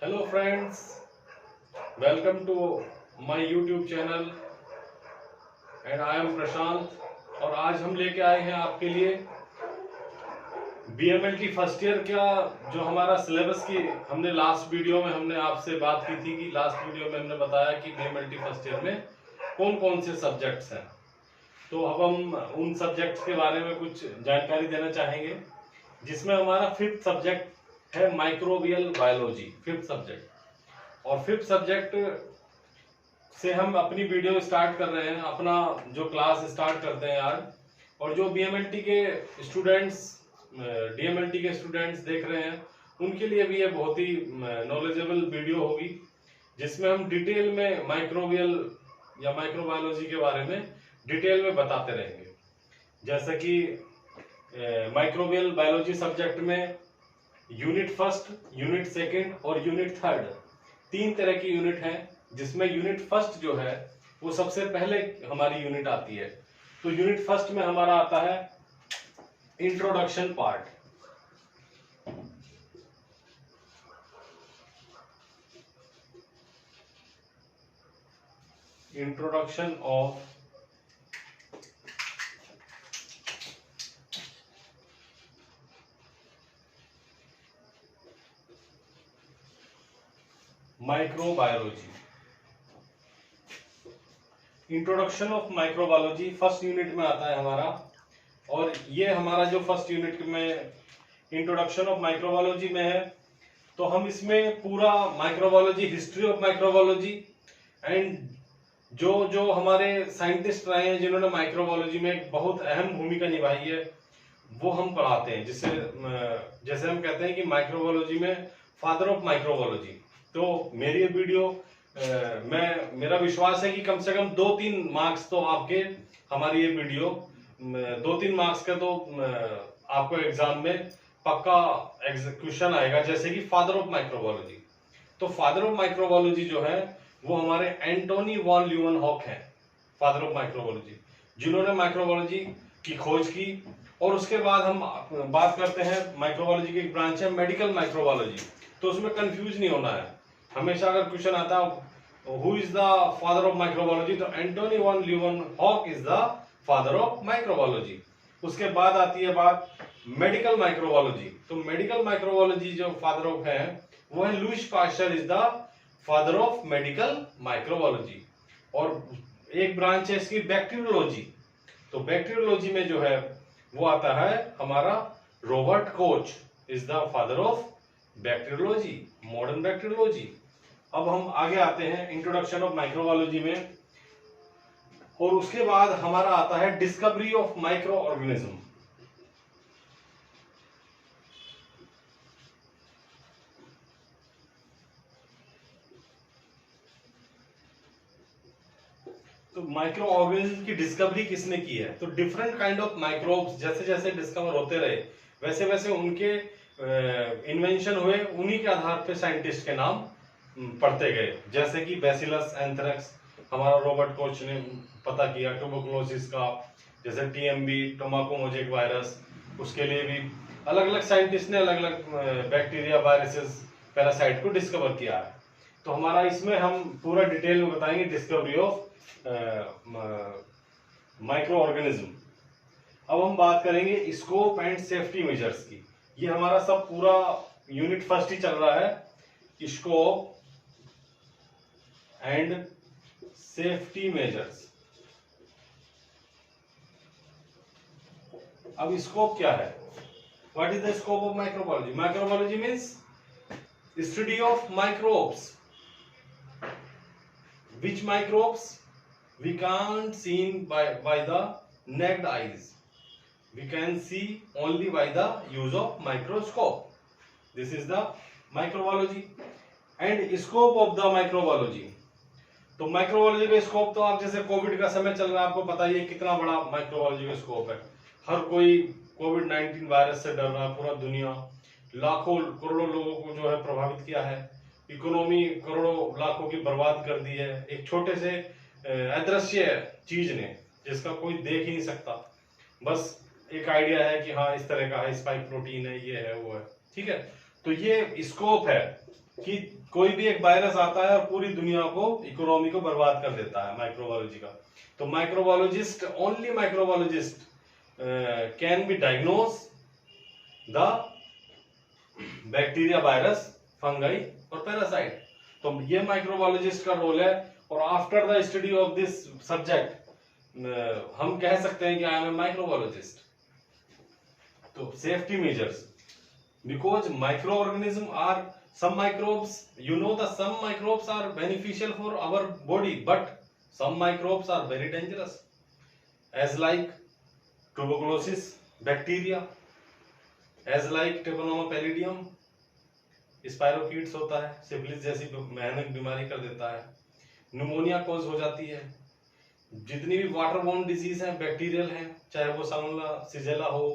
Hello friends, welcome to my YouTube channel and I am Prashant. और आज हम लेके आए हैं आपके लिए बीएमएलटी फर्स्ट ईयर का जो हमारा सिलेबस की हमने लास्ट वीडियो में हमने आपसे बात की थी कि लास्ट वीडियो में हमने बताया कि बीएमएलटी फर्स्ट ईयर में कौन कौन से सब्जेक्ट्स हैं। तो अब हम उन सब्जेक्ट्स के बारे में कुछ जानकारी देना चाहेंगे, जिसमें हमारा फिफ्थ सब्जेक्ट है माइक्रोबियल बायोलॉजी, फिफ्थ सब्जेक्ट। और फिफ्थ सब्जेक्ट से हम अपनी वीडियो स्टार्ट कर रहे हैं, अपना जो क्लास स्टार्ट करते हैं आज। और जो बीएमएलटी के स्टूडेंट्स डीएमएलटी के स्टूडेंट्स देख रहे हैं, उनके लिए भी ये बहुत ही नॉलेजेबल वीडियो होगी, जिसमें हम डिटेल में माइक्रोबियल या माइक्रोबायोलॉजी के बारे में डिटेल में बताते रहेंगे। जैसा कि माइक्रोबियल बायोलॉजी सब्जेक्ट में यूनिट फर्स्ट, यूनिट सेकंड और यूनिट थर्ड, तीन तरह की यूनिट है। जिसमें यूनिट फर्स्ट जो है वो सबसे पहले हमारी यूनिट आती है। तो यूनिट फर्स्ट में हमारा आता है introduction part. Introduction of microbiology. Introduction of microbiology first unit में आता है हमारा। और ये हमारा जो फर्स्ट यूनिट में इंट्रोडक्शन ऑफ माइक्रोबायोलॉजी में है, तो हम इसमें पूरा microbiology, history of microbiology and जो जो हमारे साइंटिस्ट रहे हैं जिन्होंने माइक्रोबायोलॉजी में एक बहुत अहम भूमिका निभाई है, वो हम पढ़ाते हैं। जिससे जैसे हम कहते हैं कि माइक्रोबायोलॉजी में फादर ऑफ माइक्रोबायोलॉजी। तो मेरी ये वीडियो मेरा विश्वास है कि कम से कम 2-3 मार्क्स तो आपके, हमारी ये वीडियो 2-3 मार्क्स का तो आपको एग्जाम में पक्का एग्जीक्यूशन आएगा। जैसे कि फादर ऑफ माइक्रोबायोलॉजी, तो फादर ऑफ माइक्रोबायोलॉजी जो है वो हमारे एंटोनी वॉन ल्यूवेनहॉक हैं, फादर ऑफ माइक्रोबायोलॉजी, जिन्होंने माइक्रोबायोलॉजी की खोज की। और उसके बाद हम बात करते हैं माइक्रोबायोलॉजी की एक ब्रांच है मेडिकल माइक्रोबायोलॉजी। तो उसमें कंफ्यूज नहीं होना है। हमेशा अगर क्वेश्चन आता है who is the father of microbiology, तो Antonie van Leeuwenhoek is the father of microbiology. उसके बाद आती है बात मेडिकल माइक्रोबायोलॉजी। तो मेडिकल माइक्रोबायोलॉजी जो फादर ऑफ है वो है Louis Pasteur is the father of medical microbiology. और एक ब्रांच है इसकी बैक्टीरियोलॉजी। तो बैक्टीरियोलॉजी में जो है वो आता है हमारा Robert Koch is the father of bacteriology, modern bacteriology. अब हम आगे आते हैं इंट्रोडक्शन ऑफ माइक्रोबायोलॉजी में। और उसके बाद हमारा आता है डिस्कवरी ऑफ माइक्रो ऑर्गेनिज्म। तो माइक्रो ऑर्गेनिज्म की डिस्कवरी किसने की है? तो डिफरेंट काइंड ऑफ माइक्रोब्स जैसे जैसे डिस्कवर होते रहे, वैसे वैसे उनके इन्वेंशन हुए, उन्हीं के आधार पे साइंटिस्ट के नाम पढ़ते गए। जैसे कि बैसिलस एंथ्रेक्स हमारा रॉबर्ट कोच ने पता किया, ट्यूबरकुलोसिस का, जैसे टीएमबी टोमाको मोजेक वायरस, उसके लिए भी अलग अलग साइंटिस्ट ने अलग अलग बैक्टीरिया, वायरसेस, पैरासाइट को डिस्कवर किया है। तो हमारा इसमें हम पूरा डिटेल में बताएंगे डिस्कवरी ऑफ माइक्रो ऑर्गेनिज्म। अब हम बात करेंगे स्कोप एंड सेफ्टी मेजर्स की। ये हमारा सब पूरा यूनिट फर्स्ट ही चल रहा है, स्कोप एंड सेफ्टी मेजर्स। अब स्कोप क्या है? What is the scope of microbiology? Microbiology means study of microbes. Which microbes we can't see by the naked eyes, we can see only by the use of microscope. This is the microbiology and scope of the microbiology. तो microbiology का scope तो आप जैसे Covid का समय चल रहा है, आपको पता ही है कितना बड़ा माइक्रोबायोलॉजी का स्कोप है। हर कोई कोविड-19 वायरस से डर रहा है, पूरा दुनिया, लाखों करोड़ों लोगों को जो है प्रभावित किया है, इकोनॉमी करोड़ों लाखों की बर्बाद कर दी है एक छोटे से अदृश्य चीज ने, जिसका कोई देख ही नहीं सकता। बस एक आइडिया है कि हाँ इस तरह का है, स्पाइक प्रोटीन है, ये है वो है, ठीक है। तो ये स्कोप है कि कोई भी एक वायरस आता है और पूरी दुनिया को, इकोनॉमी को बर्बाद कर देता है माइक्रोबायोलॉजी का। तो microbiologist, only microbiologist can be diagnose the bacteria, virus, fungi और पैरासाइट। तो ये माइक्रोबायोलॉजिस्ट का रोल है। और after the study of this subject हम कह सकते हैं कि आई एम ए माइक्रोबायोलॉजिस्ट। तो safety measures, because microorganism are, some microbes, you know, the some microbes are beneficial for our body, but some microbes are very dangerous, as like tuberculosis bacteria, as like Treponema pallidum, स्पाइरोकीट्स होता है, syphilis जैसी भयानक बीमारी कर देता है, pneumonia cause हो जाती है। जितनी भी वाटर बोर्न डिजीज हैं बैक्टीरियल हैं, चाहे वो सामुला सिजेला हो,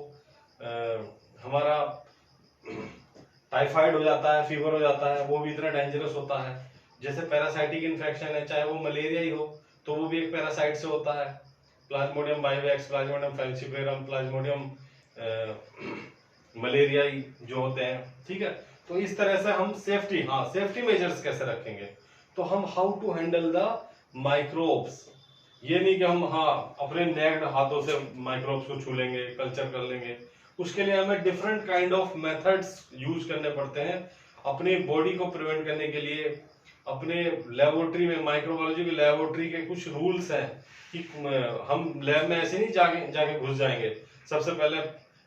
हमारा टाइफाइड हो जाता है, फीवर हो जाता है, वो भी इतना डेंजरस होता है। जैसे पैरासाइटिक इन्फेक्शन है, चाहे वो मलेरिया ही हो तो वो भी एक पैरासाइट से होता है, plasmodium vivax, plasmodium falciparum, plasmodium malaria जो होते हैं, ठीक है। तो इस तरह से हम सेफ्टी, हाँ सेफ्टी मेजर्स कैसे रखेंगे, तो हम how to handle the microbes. ये नहीं कि हम अपने नेक्ड हाथों से माइक्रोब्स को छू लेंगे, कल्चर कर लेंगे। उसके लिए हमें different kind of methods use करने पड़ते हैं अपनी बॉडी को प्रिवेंट करने के लिए। अपने लेबोरेटरी में, माइक्रोबायोलॉजी की लेबोरेटरी के कुछ रूल्स हैं कि हम लैब में ऐसे नहीं जाके घुस जाएंगे। सबसे पहले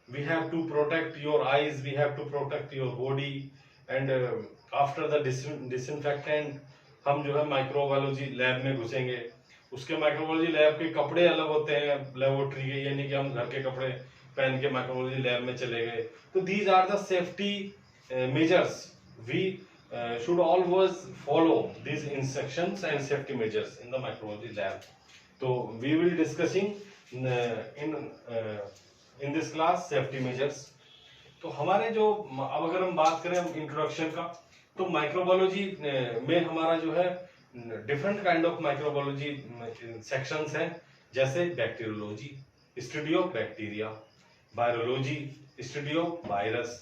we have to protect your eyes, we have to protect your body, and after the disinfectant हम जो है माइक्रोबायोलॉजी लैब में घुसेंगे। उसके माइक्रोबायोलॉजी लैब के कपड़े अलग होते हैं लेबोरेटरी के, यानी कि हम घर के कपड़े पहन के माइक्रोबायोलॉजी लैब में चले गए। तो these are the safety measures, we should always follow these instructions and safety measures in the microbiology lab. So we will discussing in this class safety measures. तो हमारे जो, अब अगर हम बात करें इंट्रोडक्शन का, तो माइक्रोबायोलॉजी में हमारा जो है different kind of microbiology sections हैं, जैसे bacteriology, study of bacteria, virology, study of virus,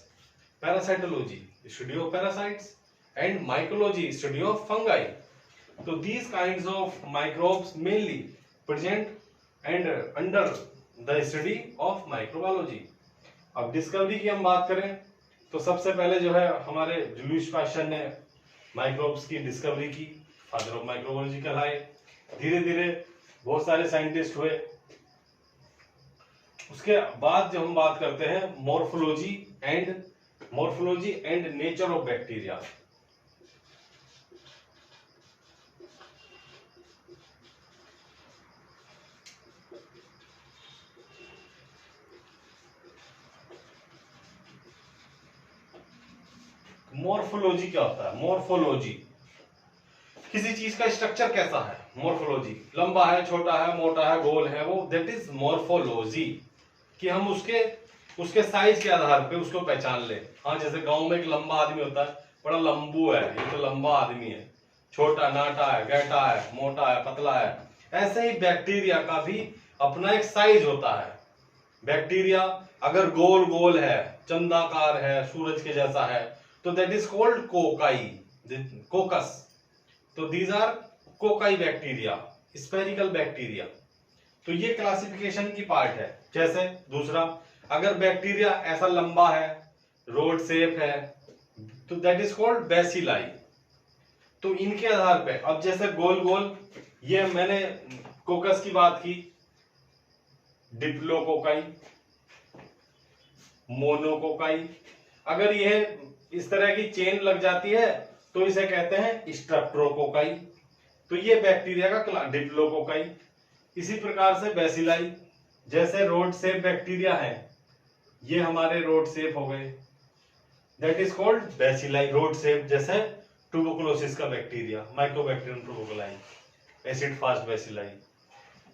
parasitology, study of parasites, and mycology, study of fungi. So these kinds of microbes mainly present and under the study of microbiology. अब discovery की हम बात करें तो सबसे पहले जो है हमारे लुईस पाश्चर ने माइक्रोब्स की डिस्कवरी की, फादर ऑफ माइक्रोबायोलॉजी कहलाए। धीरे धीरे बहुत सारे साइंटिस्ट हुए। उसके बाद जब हम बात करते हैं morphology and nature of bacteria. Morphology क्या होता है? मॉर्फोलॉजी किसी चीज का स्ट्रक्चर कैसा है, मॉर्फोलॉजी लंबा है, छोटा है, मोटा है, गोल है, वो दैट इज मॉर्फोलॉजी। कि हम उसके साइज के आधार पे उसको पहचान ले। हाँ, जैसे गांव में एक लंबा आदमी होता है, बड़ा लंबू है, ये तो लंबा आदमी है, छोटा नाटा है, गैटा है, मोटा है, पतला है। ऐसे ही बैक्टीरिया का भी अपना एक साइज होता है। बैक्टीरिया अगर गोल गोल है, चंदाकार है, सूरज के जैसा है, तो that is called cocci, coccus. तो these are cocci bacteria, spherical bacteria. तो ये क्लासिफिकेशन की पार्ट है। जैसे दूसरा, अगर बैक्टीरिया ऐसा लंबा है, रोड शेप है, तो दैट इज कॉल्ड बेसिलाई। तो इनके आधार पे, अब जैसे गोल गोल, ये मैंने कोकस की बात की, डिप्लोकोकाई, मोनोकोकाई। अगर यह इस तरह की चेन लग जाती है तो इसे कहते हैं स्ट्रेप्टोकोकाई। तो ये बैक्टीरिया का डिप्लोकोकाई। इसी प्रकार से बेसिलाई, जैसे रोड शेप बैक्टीरिया है, ये हमारे रोड शेप हो गए, that is called bacilli, rod shape. जैसे ट्यूबरकुलोसिस का bacteria, mycobacterium tuberculi, acid fast bacilli.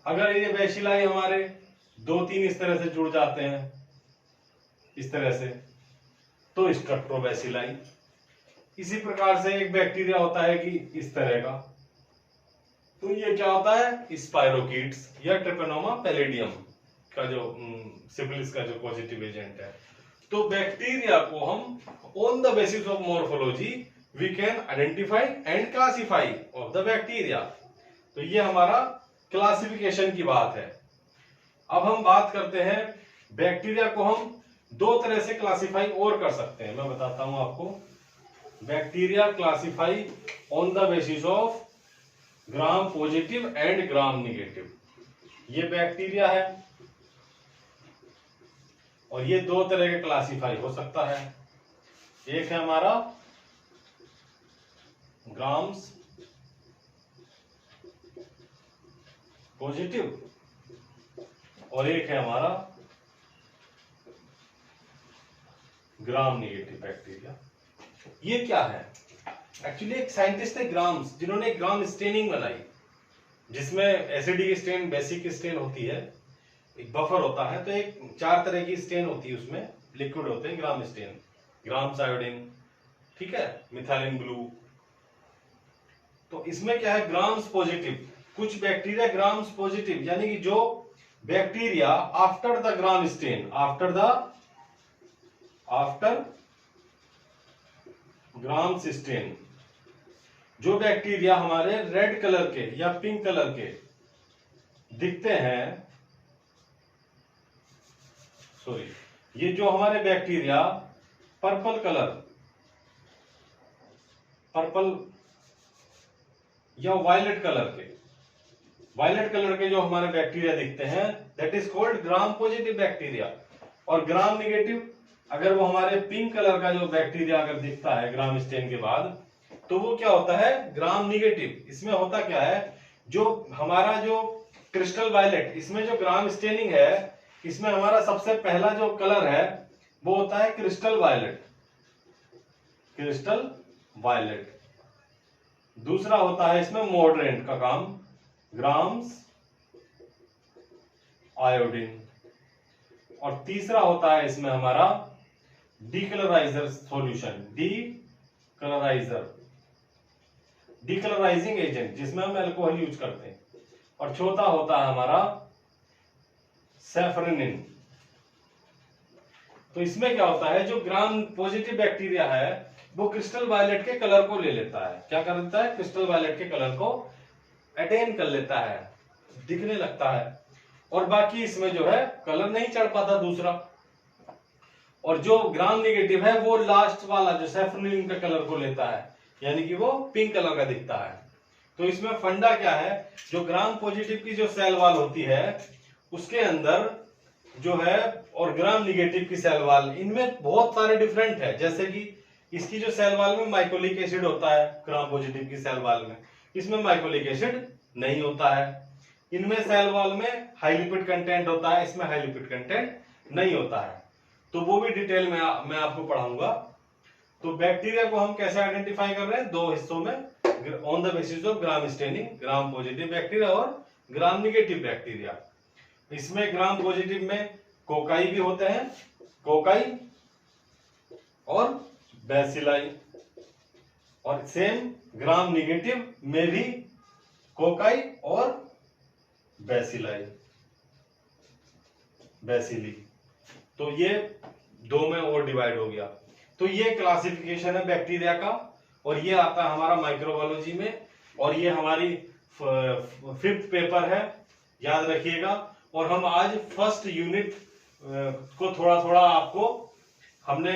अगर ये बेसिलाई हमारे 2-3 इस तरह से जुड़ जाते हैं, इस तरह से, तो स्ट्रेप्टोबैसिलाई। इसी प्रकार से एक बैक्टीरिया होता है कि इस तरह का, तो ये क्या होता है? स्पाइरोकीट्स या ट्रेपोनोमा पैलिडियम का जो सिफिलिस का जो पॉजिटिव एजेंट है। तो बैक्टीरिया को हम on the basis of morphology we can identify and classify of the bacteria. तो ये हमारा क्लासिफिकेशन की बात है। अब हम बात करते हैं बैक्टीरिया को हम दो तरह से क्लासिफाई और कर सकते हैं। मैं बताता हूं आपको। Bacteria classify on the basis of gram positive and gram negative. ये बैक्टीरिया है और ये दो तरह के क्लासिफाई हो सकता है। एक है हमारा ग्राम्स पॉजिटिव और एक है हमारा ग्राम निगेटिव बैक्टीरिया। ये क्या है? एक्चुअली एक साइंटिस्ट है ग्राम्स, जिन्होंने ग्राम स्टेनिंग बनाई, जिसमें एसिडिक स्टेन, बेसिक स्टेन होती है, एक बफर होता है। तो एक 4 तरह की स्टेन होती है, उसमें लिक्विड होते हैं ग्राम स्टेन, ग्राम्स आयोडीन, ठीक है, मिथाइलिन ब्लू। तो इसमें क्या है, ग्राम्स पॉजिटिव। कुछ बैक्टीरिया ग्राम्स पॉजिटिव, यानी कि जो bacteria after the gram stain, after grams stain, जो बैक्टीरिया हमारे रेड कलर के या पिंक कलर के दिखते हैं, सॉरी, ये जो हमारे बैक्टीरिया पर्पल या वायलेट कलर के जो हमारे बैक्टीरिया दिखते हैं, that is called gram positive bacteria. और ग्राम निगेटिव, अगर वो हमारे पिंक कलर का जो बैक्टीरिया अगर दिखता है ग्राम स्टेन के बाद, तो वो क्या होता है, ग्राम निगेटिव। इसमें होता क्या है, जो हमारा जो क्रिस्टल वायलेट, इसमें जो ग्राम स्टेनिंग है, इसमें हमारा सबसे पहला जो कलर है वो होता है क्रिस्टल वायलेट। दूसरा होता है इसमें मॉडरेंट का काम, ग्राम्स आयोडीन। और तीसरा होता है इसमें हमारा डीकलराइजर सॉल्यूशन, डीकलराइजिंग एजेंट, जिसमें हम अल्कोहल यूज करते हैं। और चौथा होता है हमारा सैफरनिन। तो इसमें क्या होता है, जो ग्राम पॉजिटिव बैक्टीरिया है वो क्रिस्टल वायलेट के कलर को ले लेता है। क्या कर लेता है, क्रिस्टल वायलेट के कलर को अटेन कर लेता है, दिखने लगता है। और बाकी इसमें जो है कलर नहीं चढ़ पाता दूसरा। और जो ग्राम निगेटिव है वो लास्ट वाला जो सैफरनिन का कलर को लेता है, यानी कि वो पिंक कलर का दिखता है। तो इसमें फंडा क्या है, जो ग्राम पॉजिटिव की जो सेल वॉल होती है उसके अंदर जो है, और ग्राम निगेटिव की सेल वॉल, इनमें बहुत सारे डिफरेंट है। जैसे कि इसकी जो सेल वॉल में माइकोलिक एसिड होता है, ग्राम पॉजिटिव की सेल वॉल में, इसमें माइकोलिक एसिड नहीं होता है। इनमें सेल वॉल में हाई लिपिड कंटेंट होता है, इसमें हाई लिपिड कंटेंट नहीं होता है। तो वो भी डिटेल में मैं आपको पढ़ाऊंगा। तो बैक्टीरिया को हम कैसे आइडेंटिफाई कर रहे हैं, दो हिस्सों में, on the basis of gram staining, gram positive bacteria और ग्राम निगेटिव बैक्टीरिया। इसमें ग्राम पॉजिटिव में कोकाई भी होते हैं, कोकाई और बैसिलाई। और सेम ग्राम निगेटिव में भी कोकाई और बैसिली। तो ये दो में और डिवाइड हो गया। तो ये क्लासिफिकेशन है बैक्टीरिया का, और ये आता है हमारा माइक्रोबायोलॉजी में, और ये हमारी 5th पेपर है, याद रखिएगा। और हम आज फर्स्ट यूनिट को थोड़ा थोड़ा आपको हमने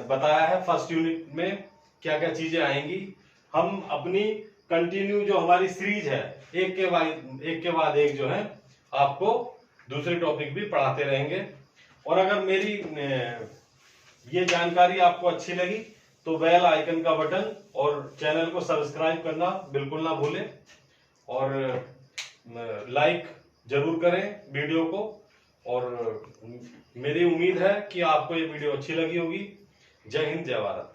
बताया है। फर्स्ट यूनिट में क्या क्या चीजें आएंगी, हम अपनी कंटिन्यू जो हमारी सीरीज है, एक के बाद एक जो है, आपको दूसरे टॉपिक भी पढ़ाते रहेंगे। और अगर मेरी ये जानकारी आपको अच्छी लगी तो बेल आइकन का बटन और चैनल को सब्सक्राइब करना बिल्कुल ना भूलें, और लाइक जरूर करें वीडियो को। और मेरी उम्मीद है कि आपको ये वीडियो अच्छी लगी होगी। जय हिंद, जय भारत।